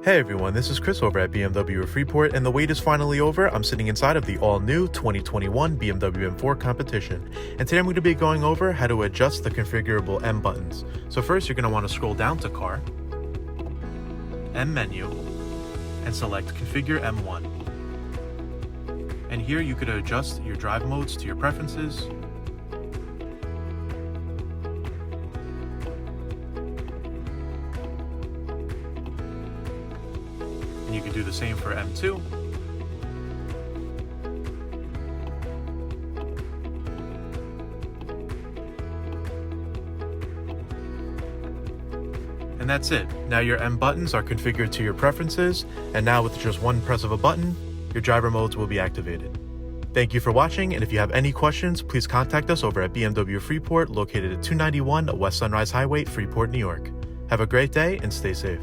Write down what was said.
Hey everyone, this is Chris over at BMW Freeport, and the wait is finally over. I'm sitting inside of the all-new 2021 BMW M4 competition, and today I'm going to be going over how to adjust the configurable M buttons. So first, you're going to want to scroll down to Car, M Menu, and select Configure M1. And here you could adjust your drive modes to your preferences. And you can do the same for M2. And that's it. Now your M buttons are configured to your preferences, and now with just one press of a button, your driver modes will be activated. Thank you for watching, and if you have any questions, please contact us over at BMW Freeport, located at 291 West Sunrise Highway, Freeport, New York. Have a great day and stay safe.